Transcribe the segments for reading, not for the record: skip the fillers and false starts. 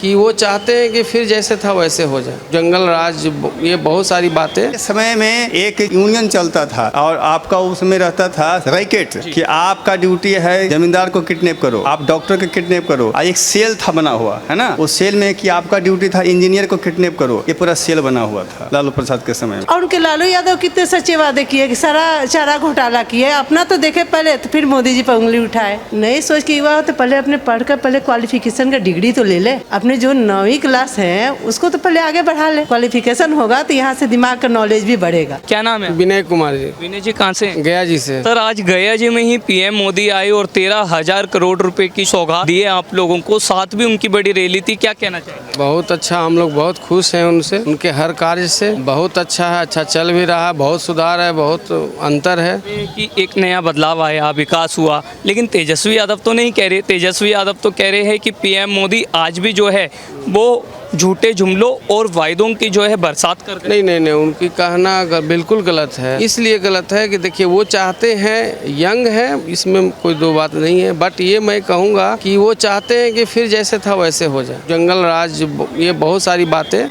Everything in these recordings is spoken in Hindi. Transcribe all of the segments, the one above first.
कि वो चाहते हैं कि फिर जैसे था वैसे हो जाए। जंगल राज, ये बहुत सारी बातें। इस समय में एक यूनियन चलता था और आपका उसमें रहता था रैकेट कि आपका ड्यूटी है जमींदार को किडनैप करो, आप डॉक्टर को किडनैप करो। एक सेल था बना हुआ है ना, उस सेल में कि आपका ड्यूटी था इंजीनियर को किडनैप करो। ये पूरा सेल बना हुआ था लालू प्रसाद के समय में। और उनके लालू यादव कितने सच्चे वादे किए कि सारा चारा घोटाला किए, अपना तो देखे पहले, तो फिर मोदी जी पर उंगली उठाए। नहीं सोच के युवा हो तो पहले अपने पढ़कर पहले क्वालिफिकेशन का डिग्री तो ले ले। अपने जो 9वीं क्लास है उसको तो पहले आगे बढ़ा ले, क्वालिफिकेशन होगा तो यहाँ से दिमाग का नॉलेज भी बढ़ेगा। क्या नाम है? विनय कुमार जी। विनय जी कहाँ से? गया जी से। सर आज गया जी में ही पीएम मोदी आए और 13,000 करोड़ रुपए की सौगात दिए आप लोगों को, साथ भी उनकी बड़ी रैली थी, क्या कहना चाहिए? बहुत अच्छा, हम लोग बहुत खुश हैं उनसे, उनके हर कार्य से। बहुत अच्छा है, अच्छा चल भी रहा है, बहुत सुधार है, बहुत अंतर है कि एक नया बदलाव आया, विकास हुआ, लेकिन तेजस्वी यादव तो नहीं कह रहे। तेजस्वी यादव तो कह रहे हैं कि पीएम मोदी आज भी जो है वो झूठे जुमलों और वायदों की जो है बरसात कर। नहीं, उनकी कहना बिल्कुल गलत है। इसलिए गलत है कि देखिए वो चाहते हैं, यंग है, इसमें कोई दो बात नहीं है, बट ये मैं कहूँगा कि वो चाहते हैं कि फिर जैसे था वैसे हो जाए। जंगल राज, ये बहुत सारी बातें,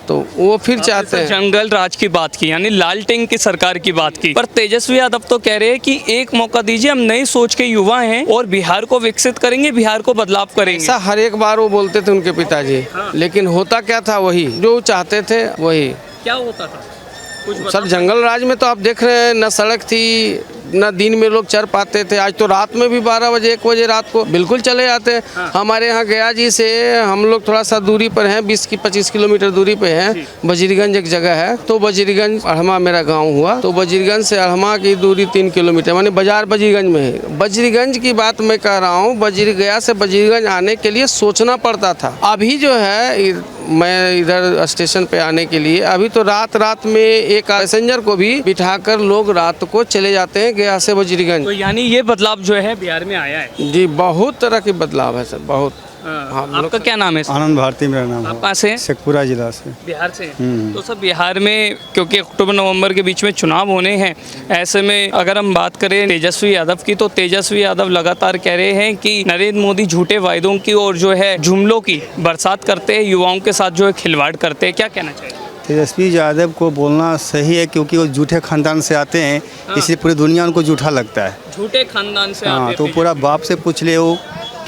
तो वो फिर चाहते हैं। जंगल राज की बात की, यानी लालटेन की सरकार की बात की, पर तेजस्वी यादव तो कह रहे हैं कि एक मौका दीजिए, हम नई सोच के युवा हैं और बिहार को विकसित करेंगे, बिहार को बदलाव करेंगे। ऐसा हर एक बार वो बोलते थे उनके पिताजी, लेकिन होता क्या था, वही जो चाहते थे वही। क्या होता था? सर जंगल राज में तो आप देख रहे हैं, न सड़क थी, न दिन में लोग चल पाते थे। आज तो रात में भी 12 बजे 1 बजे रात को बिल्कुल चले जाते हैं। हाँ। हमारे यहाँ गया जी से हम लोग थोड़ा सा दूरी पर हैं, 20-25 किलोमीटर दूरी पे हैं। बजरीगंज एक जगह है, तो बजरीगंज अढ़मा मेरा गांव हुआ, तो बजरीगंज से अढ़मा की दूरी 3 किलोमीटर, माने बाजार बजरीगंज में है। बजरीगंज की बात मैं कह रहा हूँ, गया से बजरीगंज आने के लिए सोचना पड़ता था। अभी जो है मैं इधर स्टेशन पे आने के लिए, अभी तो रात में एक पैसेंजर को भी बिठाकर लोग रात को चले जाते हैं गया से बजरीगंज। तो यानी ये बदलाव जो है बिहार में आया है। जी बहुत तरह के बदलाव है सर, बहुत। हाँ, आपका क्या नाम है? आनंद भारती मेरा नाम है। आप कहाँ से हैं? शेखपुरा जिला से। बिहार से। तो सब बिहार में, क्योंकि अक्टूबर नवंबर के बीच में चुनाव होने हैं, ऐसे में अगर हम बात करें तेजस्वी यादव की, तो तेजस्वी यादव लगातार कह रहे हैं कि नरेंद्र मोदी झूठे वायदों की और जो है जुमलों की बरसात करते हैं, युवाओं के साथ जो है खिलवाड़ करते हैं। क्या कहना चाहिए? तेजस्वी यादव को बोलना सही है क्योंकि वो झूठे खानदान से आते हैं, इसलिए पूरी दुनिया उनको झूठा लगता है। झूठे खानदान से हाँ, आते तो हैं। पूरा बाप से पूछ ले वो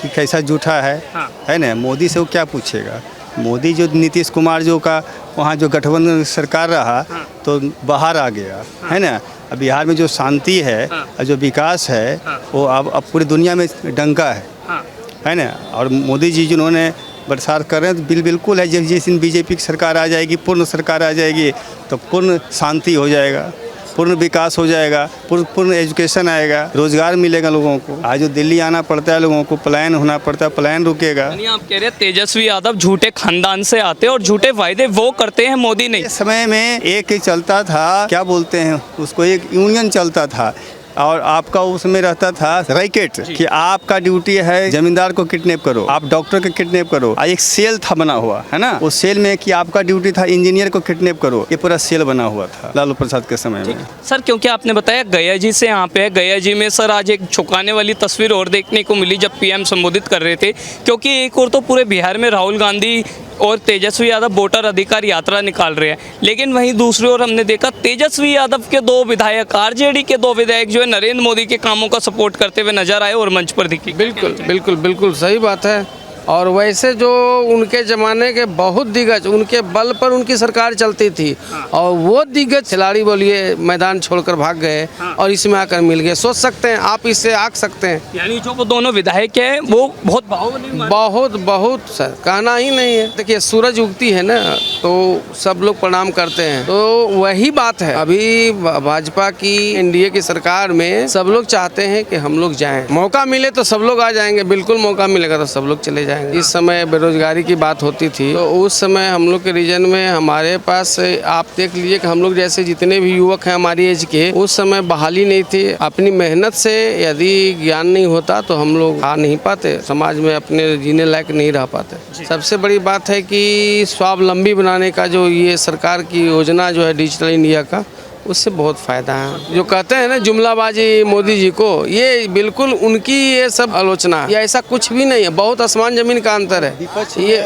कि कैसा झूठा है। हाँ। है ना, मोदी से वो क्या पूछेगा? मोदी जो नीतीश कुमार जो का वहाँ जो गठबंधन सरकार रहा, हाँ। तो बाहर आ गया। है ना, अब बिहार में जो शांति है, हाँ। और जो विकास है, हाँ। वो अब पूरी दुनिया में डंका है। हाँ। है ना, और मोदी जी जिन्होंने बरसात कर रहे हैं, तो बिल्कुल है, जब जिस दिन बीजेपी की सरकार आ जाएगी, पूर्ण सरकार आ जाएगी, तो पूर्ण शांति हो जाएगा, पूर्ण विकास हो जाएगा, पूर्ण एजुकेशन आएगा, रोजगार मिलेगा लोगों को। आज जो दिल्ली आना पड़ता है लोगों को, पलायन होना पड़ता है, पलायन रुकेगा। यानी आप कह रहे हैं तेजस्वी यादव झूठे खानदान से आते हैं और झूठे वायदे वो करते हैं, मोदी नहीं। इस समय में एक चलता था, क्या बोलते हैं उसको, एक यूनियन चलता था और आपका उसमें रहता था रैकेट कि आपका ड्यूटी है जमींदार को किडनैप करो, आप डॉक्टर को किडनैप करो। एक सेल था बना हुआ है ना, उस सेल में कि आपका ड्यूटी था इंजीनियर को किडनैप करो। ये पूरा सेल बना हुआ था लालू प्रसाद के समय में। सर क्योंकि आपने बताया गया जी से यहाँ पे है, गया जी में सर आज एक झुकाने वाली तस्वीर और देखने को मिली जब पीएम संबोधित कर रहे थे, क्योंकि एक और तो पूरे बिहार में राहुल गांधी और तेजस्वी यादव वोटर अधिकार यात्रा निकाल रहे हैं, लेकिन वहीं दूसरी ओर हमने देखा तेजस्वी यादव के 2 विधायक, आरजेडी के 2 विधायक जो है नरेंद्र मोदी के कामों का सपोर्ट करते हुए नजर आए और मंच पर दिखी। बिल्कुल सही बात है। और वैसे जो उनके ज़माने के बहुत दिग्गज, उनके बल पर उनकी सरकार चलती थी, और वो दिग्गज खिलाड़ी बोलिए मैदान छोड़कर भाग गए और इसमें आकर मिल गए। सोच सकते हैं आप, इससे आग सकते हैं। यानी जो वो दोनों विधायक हैं वो बहुत बाहुबली, बहुत सर, कहना ही नहीं है। देखिए सूरज उगती है ना, तो सब लोग प्रणाम करते हैं, तो वही बात है। अभी भाजपा की एनडीए की सरकार में सब लोग चाहते हैं कि हम लोग जाएं, मौका मिले तो सब लोग आ जाएंगे, बिल्कुल मौका मिलेगा तो सब लोग चले जाएंगे। इस समय बेरोजगारी की बात होती थी, तो उस समय हम लोग के रीजन में हमारे पास आप देख लीजिए कि हम लोग जैसे जितने भी युवक हैं हमारी एज के, उस समय बहाली नहीं थी। अपनी मेहनत से यदि ज्ञान नहीं होता तो हम लोग आ नहीं पाते, समाज में अपने जीने लायक नहीं रह पाते। सबसे बड़ी बात है कि स्वावलंबी बनाने का जो ये सरकार की योजना जो है डिजिटल इंडिया का, उससे बहुत फायदा है। जो कहते हैं ना जुमलाबाजी मोदी जी को, ये बिल्कुल उनकी ये सब आलोचना, ये ऐसा कुछ भी नहीं है, बहुत आसमान जमीन का अंतर है। ये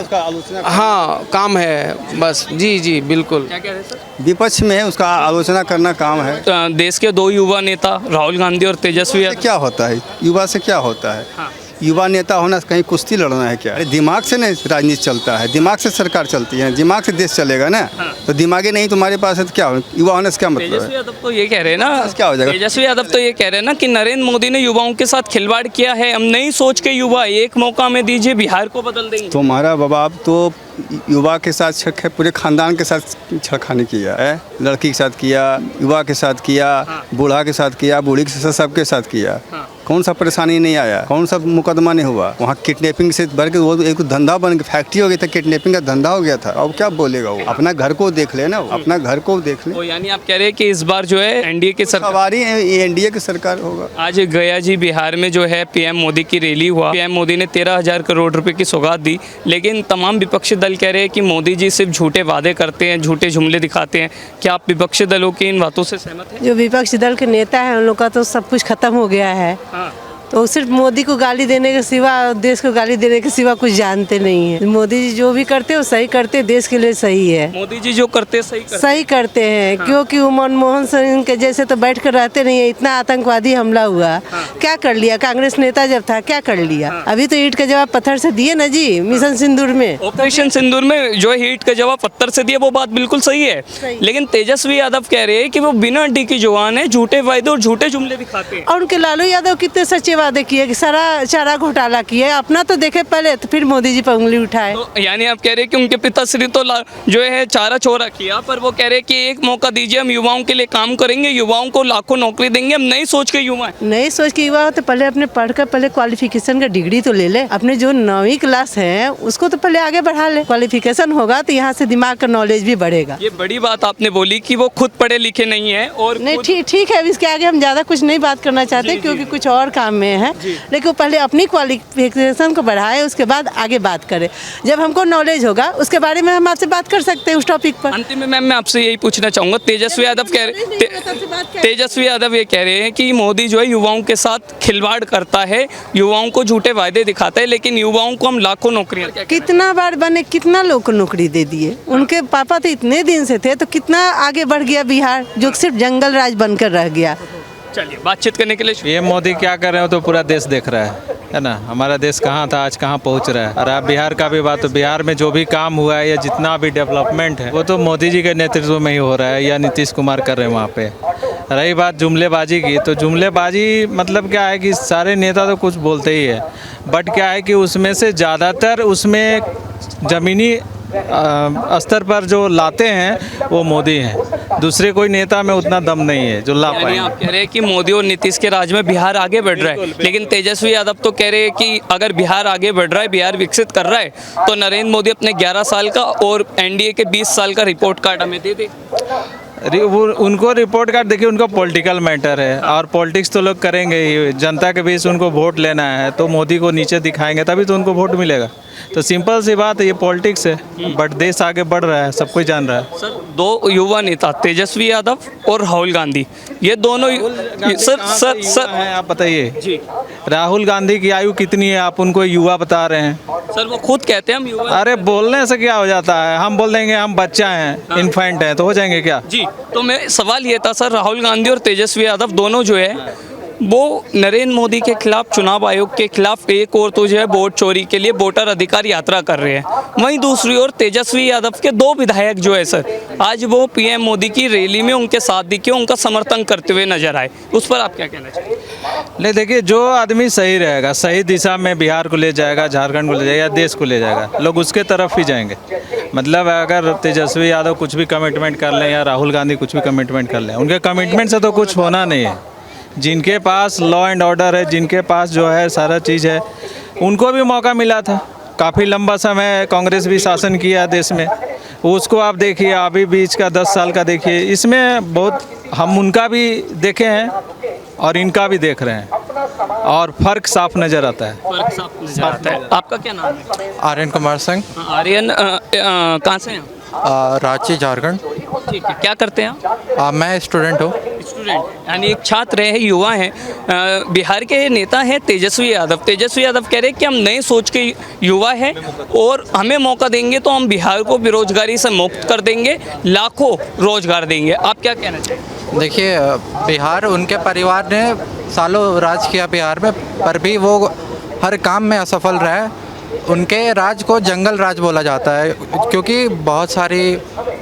हाँ काम है बस। जी जी बिल्कुल। क्या कह रहे हैं सर? विपक्ष में है, उसका आलोचना करना काम है। देश के दो युवा नेता राहुल गांधी और तेजस्वी यादव। क्या होता है युवा से, क्या होता है? हाँ। युवा नेता होना कहीं कुश्ती लड़ना है क्या? अरे दिमाग से नहीं राजनीति चलता है, दिमाग से सरकार चलती है, दिमाग से देश चलेगा ना। तो दिमागी नहीं तुम्हारे पास है तो क्या हो? युवा होने से क्या मतलब तेजस्वी है? यादव तो ये कह रहे हैं ना, क्या हो जाएगा? तेजस्वी यादव तो ये कह रहे हैं ना कि नरेंद्र मोदी ने युवाओं के साथ खिलवाड़ किया है, हम नई सोच के युवा, एक मौका में दीजिए बिहार को बदल देंगे। तुम्हारा बाप तो युवा के साथ छक, पूरे खानदान के साथ छेड़खानी किया है, लड़की के साथ किया, युवा के साथ किया, बूढ़ा के साथ किया, बूढ़ी के साथ, सबके साथ किया। कौन सा परेशानी नहीं आया, कौन सा मुकदमा नहीं हुआ? वहाँ किडनैपिंग से बढ़ के वो एक धंधा बन के फैक्ट्री हो गई था, किडनैपिंग का धंधा हो गया था। अब क्या बोलेगा वो? अपना घर को देख ले ना, अपना घर को देख ले। तो यानी आप कह रहे हैं कि इस बार जो है एनडीए की सरकार, सवारी एनडीए की सरकार होगा। आज गया जी बिहार में जो है पीएम मोदी की रैली हुआ, पीएम मोदी ने 13,000 करोड़ रुपए की सौगात दी, लेकिन तमाम विपक्षी दल कह रहे हैं कि मोदी जी सिर्फ झूठे वादे करते हैं, झूठे जुमले दिखाते हैं। क्या आप विपक्षी दलों की इन बातों से सहमत हैं? जो विपक्षी दल के नेता हैं उन लोग का तो सब कुछ खत्म हो गया है। हाँ। तो सिर्फ मोदी को गाली देने के सिवा, देश को गाली देने के सिवा कुछ जानते नहीं है। मोदी जी जो भी करते हैं वो सही करते हैं, देश के लिए सही है। मोदी जी जो करते हैं सही करते हैं। क्योंकि वो मनमोहन सिंह के जैसे तो बैठ कर रहते नहीं है। इतना आतंकवादी हमला हुआ, क्या कर लिया? कांग्रेस नेता जब था क्या कर लिया? अभी तो ईंट का जवाब पत्थर से दिए ना जी, मिशन सिंदूर में। ऑपरेशन सिंदूर में जो है ईंट का जवाब पत्थर से दिया, वो बात बिल्कुल सही है। लेकिन तेजस्वी यादव कह रहे हैं कि वो बिना अड्डी की जुबान है, झूठे वायदे और झूठे जुमले दिखाते हैं। और उनके लालू यादव कितने सच्चे वादे किए कि सारा चारा घोटाला किए, अपना तो देखे पहले तो फिर मोदी जी पर उंगली उठाए। तो यानी आप कह रहे हैं कि उनके पिताश्री तो जो है चारा चोरा किया, पर वो कह रहे हैं कि एक मौका दीजिए, हम युवाओं के लिए काम करेंगे, युवाओं को लाखों नौकरी देंगे, हम नई सोच के युवा हैं। नई सोच के युवा हो तो पहले अपने पढ़कर पहले क्वालिफिकेशन का डिग्री तो ले ले। अपने जो 9वीं क्लास है उसको तो पहले आगे बढ़ा ले। क्वालिफिकेशन होगा तो यहाँ से दिमाग का नॉलेज भी बढ़ेगा। ये बड़ी बात आपने बोली कि वो खुद पढ़े लिखे नहीं है। और नहीं ठीक है, इसके आगे हम ज़्यादा कुछ नहीं बात करना चाहते क्योंकि कुछ और काम में है। लेकिन वो पहले अपनी क्वालिफिकेशन को बढ़ाए, उसके बाद आगे बात करें। जब हमको नॉलेज होगा उसके बारे में हम आपसे बात कर सकते हैं उस टॉपिक पर। अंतिम में मैम मैं आपसे यही पूछना चाहूँगा, तेजस्वी यादव तेजस्वी यादव ये कह रहे हैं कि मोदी जो है युवाओं के साथ खिलवाड़ करता है, युवाओं को झूठे वायदे दिखाता है, लेकिन युवाओं को हम लाखों नौकरियाँ। कितना बार बने, कितना लोग को नौकरी दे दिए। उनके पापा तो इतने दिन से थे, तो कितना आगे बढ़ गया बिहार, जो सिर्फ जंगल राज बनकर रह गया। चलिए बातचीत करने के लिए पीएम मोदी क्या कर रहे हो तो पूरा देश देख रहा है ना। हमारा देश कहाँ था आज कहाँ पहुँच रहा है। और आप बिहार का भी बात, तो बिहार में जो भी काम हुआ है या जितना भी डेवलपमेंट है वो तो मोदी जी के नेतृत्व में ही हो रहा है या नीतीश कुमार कर रहे हैं वहाँ पे। रही बात जुमलेबाजी की, तो जुमलेबाजी मतलब क्या है कि सारे नेता तो कुछ बोलते ही है, बट क्या है कि उसमें से ज़्यादातर उसमें ज़मीनी स्तर पर जो लाते हैं वो मोदी हैं। दूसरे कोई नेता में उतना दम नहीं है जो ला पाए। आप कह रहे हैं कि मोदी और नीतीश के राज में बिहार आगे बढ़ रहा है, लेकिन तेजस्वी यादव तो कह रहे हैं कि अगर बिहार आगे बढ़ रहा है, बिहार विकसित कर रहा है, तो नरेंद्र मोदी अपने 11 साल का और एनडीए के 20 साल का रिपोर्ट कार्ड हमें दे दे। वो उनको रिपोर्ट कार्ड देखिए, उनका पॉलिटिकल मैटर है और पॉलिटिक्स तो लोग करेंगे ही। जनता के बीच उनको वोट लेना है तो मोदी को नीचे दिखाएंगे तभी तो उनको वोट मिलेगा। तो सिंपल सी बात है, ये पॉलिटिक्स है, बट देश आगे बढ़ रहा है, सब कोई जान रहा है। सर दो युवा नेता तेजस्वी यादव और राहुल गांधी, ये दोनों सर है, आप बताइए जी, राहुल गांधी की आयु कितनी है? आप उनको युवा बता रहे हैं। सर वो खुद कहते हैं हम युवा। अरे बोलने से क्या हो जाता है? हम बोल देंगे हम बच्चा हैं, इन्फेंट हैं, तो हो जाएंगे क्या? जी, तो मैं सवाल ये था सर, राहुल गांधी और तेजस्वी यादव दोनों जो है वो नरेंद्र मोदी के खिलाफ, चुनाव आयोग के खिलाफ, एक और तो जो है वोट चोरी के लिए वोटर अधिकार यात्रा कर रहे हैं। वहीं दूसरी ओर तेजस्वी यादव के 2 विधायक जो है सर, आज वो पीएम मोदी की रैली में उनके साथ दिखे, उनका समर्थन करते हुए नजर आए। उस पर आप क्या कहना चाहिए? नहीं देखिए, जो आदमी सही रहेगा, सही दिशा में बिहार को ले जाएगा, झारखंड को ले जाएगा, देश को ले जाएगा, लोग उसके तरफ ही जाएंगे। मतलब अगर तेजस्वी यादव कुछ भी कमिटमेंट कर लें या राहुल गांधी कुछ भी कमिटमेंट कर लें, उनके कमिटमेंट से तो कुछ होना नहीं है। जिनके पास लॉ एंड ऑर्डर है, जिनके पास जो है सारा चीज़ है, उनको भी मौका मिला था। काफ़ी लंबा समय कांग्रेस भी शासन किया देश में, उसको आप देखिए, अभी बीच का 10 साल का देखिए, इसमें बहुत हम उनका भी देखे हैं और इनका भी देख रहे हैं और फ़र्क साफ नज़र आता है। फर्क साफ नजर आता है। आपका क्या नाम है? आर्यन कुमार सिंह, आर्यन कहाँ से हैं? रांची झारखंड। ठीक है, क्या करते हैं आप? मैं स्टूडेंट हूँ। स्टूडेंट यानी एक छात्र है, युवा हैं। बिहार के नेता हैं तेजस्वी यादव। तेजस्वी यादव कह रहे हैं कि हम नए सोच के युवा हैं और हमें मौका देंगे तो हम बिहार को बेरोजगारी से मुक्त कर देंगे, लाखों रोजगार देंगे। आप क्या कहना चाहिए? देखिए, बिहार उनके परिवार ने सालों राज किया बिहार में, पर भी वो हर काम में असफल रहे। उनके राज को जंगल राज बोला जाता है, क्योंकि बहुत सारी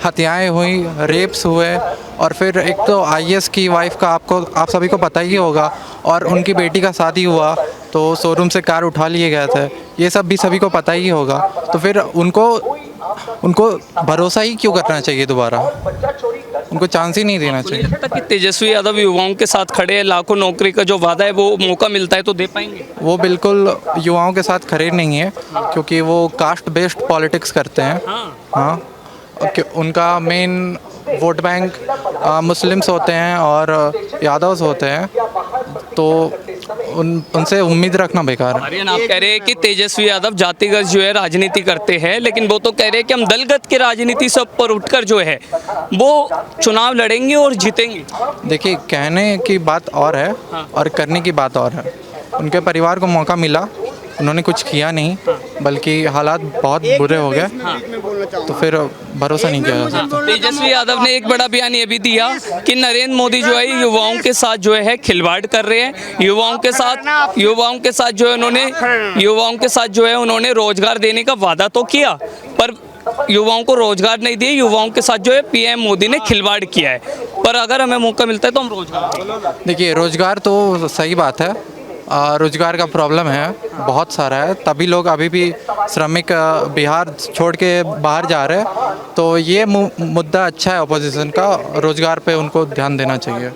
हत्याएं हुई, रेप्स हुए, और फिर एक तो आईएएस की वाइफ का आप सभी को पता ही होगा, और उनकी बेटी का शादी हुआ तो शोरूम से कार उठा लिए गए थे। ये सब भी सभी को पता ही होगा। तो फिर उनको भरोसा ही क्यों करना चाहिए दोबारा? उनको चांस ही नहीं देना मुझे चाहिए। लगता है कि तेजस्वी यादव युवाओं के साथ खड़े हैं, लाखों नौकरी का जो वादा है वो मौका मिलता है तो दे पाएंगे? वो बिल्कुल युवाओं के साथ खड़े नहीं है, क्योंकि वो कास्ट बेस्ड पॉलिटिक्स करते हैं। हाँ, उनका मेन वोट बैंक मुस्लिम्स होते हैं और यादव्स होते हैं, तो उनसे उम्मीद रखना बेकार है। आर्यन, आप कह रहे हैं कि तेजस्वी यादव जातिगत जो है राजनीति करते हैं, लेकिन वो तो कह रहे हैं कि हम दलगत की राजनीति से ऊपर उठकर जो है वो चुनाव लड़ेंगे और जीतेंगे। देखिए, कहने की बात और है और करने की बात और है। उनके परिवार को मौका मिला, उन्होंने कुछ किया नहीं, बल्कि हालात बहुत बुरे हो गए, तो फिर भरोसा नहीं किया जा सकता। तेजस्वी यादव ने एक बड़ा बयान ये भी दिया कि नरेंद्र मोदी जो है युवाओं के साथ जो है खिलवाड़ कर रहे हैं। युवाओं के साथ जो है उन्होंने रोजगार देने का वादा तो किया, पर युवाओं को रोजगार नहीं दिए। युवाओं के साथ जो है पीएम मोदी ने खिलवाड़ किया है, पर अगर हमें मौका मिलता है तो हम रोजगार देंगे। देखिए, रोजगार तो सही बात है, रोजगार का प्रॉब्लम है, बहुत सारा है, तभी लोग अभी भी श्रमिक बिहार छोड़ के बाहर जा रहे हैं। तो ये मुद्दा अच्छा है अपोजिशन का, रोजगार पे उनको ध्यान देना चाहिए।